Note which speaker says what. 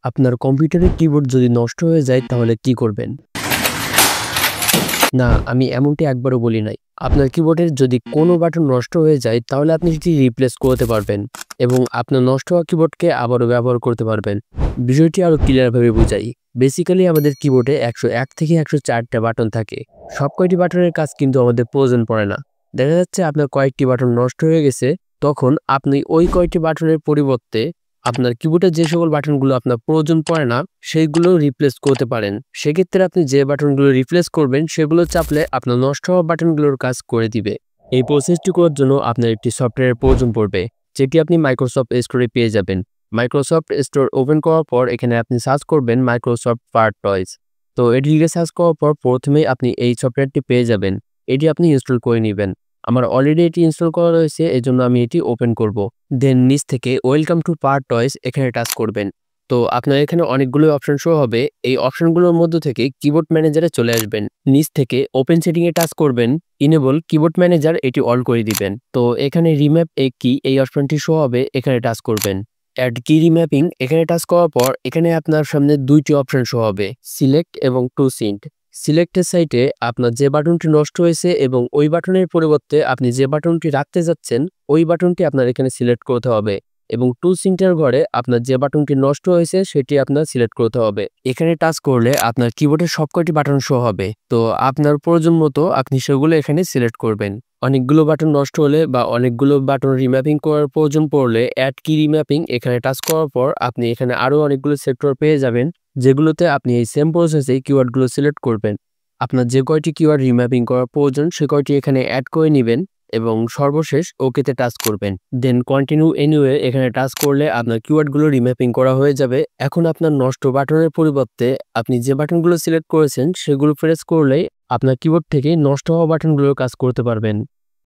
Speaker 1: আপনার কম্পিউটারের কিবোর্ড যদি নষ্ট হয়ে যায় তাহলে কি করবেন? না, আমি এমনটি একবারও বলি নাই। আপনার কিবোর্ডের যদি কোনো বাটন নষ্ট হয়ে যায় তাহলে আপনি সেটি রিপ্লেস করতে পারবেন এবং আপনার নষ্ট হওয়া কিবোর্ডকে আবারও ব্যবহার করতে পারবেন। বিষয়টি আরো ক্লিয়ার ভাবে বুঝাই। বেসিক্যালি আমাদের কিবোর্ডে ১০১ থেকে ১০৪ টা বাটন থাকে। সব কয়টি বাটনের কাজ কিন্তু আমাদের প্রয়োজন পড়ে না। দেখা যাচ্ছে আপনার কয়েকটি বাটন নষ্ট হয়ে গেছে, তখন আপনি ওই কয়টি বাটনের পরিবর্তে আপনার কিবোর্ডের যে সকল বাটনগুলো আপনার প্রয়োজন পড়ে না সেইগুলো রিপ্লেস করতে পারেন। সেক্ষেত্রে আপনি যে বাটনগুলো রিপ্লেস করবেন সেগুলো চাপলে আপনার নষ্ট হওয়া বাটনগুলোর কাজ করে দিবে। এই প্রসেসটি করার জন্য আপনার একটি সফটওয়্যারের প্রয়োজন পড়বে, যেটি আপনি মাইক্রোসফট স্টোরে পেয়ে যাবেন। মাইক্রোসফট স্টোর ওপেন করার পর এখানে আপনি সার্চ করবেন মাইক্রোসফট পাওয়ার টয়েস। তো এটি লিখে সার্চ করার পর প্রথমেই আপনি এই সফটওয়্যারটি পেয়ে যাবেন। এটি আপনি ইনস্টল করে নেবেন। আমার অলরেডি এটি ইনস্টল করা রয়েছে, এজন্য আমি এটি ওপেন করব। দেন নিচ থেকে ওয়েলকাম টু পাওয়ার টয়েস এখানে টাচ করবেন। তো আপনার এখানে অনেকগুলো অপশন শো হবে। এই অপশনগুলোর মধ্য থেকে কিবোর্ড ম্যানেজারে চলে আসবেন। নিচ থেকে ওপেন সেটিং এ টাচ করবেন। ইনেবল কিবোর্ড ম্যানেজার এটি অল করে দিবেন। তো এখানে রিম্যাপ এ কি এই অপশনটি শো হবে, এখানে টাচ করবেন। অ্যাড কি রিম্যাপিং এখানে টাচ করার পর এখানে আপনার সামনে দুইটি অপশন শো হবে, সিলেক্ট এবং টু সিন্ট। সিলেক্টের সাইটে আপনার যে বাটনটি নষ্ট হয়েছে এবং ওই বাটনের পরিবর্তে আপনি যে বাটনটি রাখতে যাচ্ছেন ওই বাটনটি আপনার এখানে সিলেক্ট করতে হবে এবং টু সিন্টের ঘরে আপনার যে বাটনটি নষ্ট হয়েছে সেটি আপনার সিলেক্ট করতে হবে। এখানে টাচ করলে আপনার কিবোর্ডের সবকটি বাটন শো হবে। তো আপনার প্রয়োজন মতো আপনি সেগুলো এখানে সিলেক্ট করবেন। অনেকগুলো বাটন নষ্ট হলে বা অনেকগুলো বাটন রিম্যাপিং করার প্রয়োজন পড়লে অ্যাড কি রিম্যাপিং এখানে টাচ করার পর আপনি এখানে আরো অনেকগুলো সেক্টর পেয়ে যাবেন, যেগুলোতে আপনি এই সেম প্রসেসে কিওয়ার্ডগুলো সিলেক্ট করবেন। আপনার যে কয়টি কিওয়ার্ড রিম্যাপিং করার প্রয়োজন সে কয়টি এখানে অ্যাড করে নেবেন এবং সর্বশেষ ওকেতে টাচ করবেন। দেন কন্টিনিউ এনিওয়ে এখানে টাচ করলে আপনার কিওয়ার্ডগুলো রিম্যাপিং করা হয়ে যাবে। এখন আপনার নষ্ট বাটনের পরিবর্তে আপনি যে বাটনগুলো সিলেক্ট করেছেন সেগুলো প্রেস করলেই আপনার কিবোর্ড থেকে নষ্ট হওয়া বাটনগুলোর কাজ করতে পারবেন।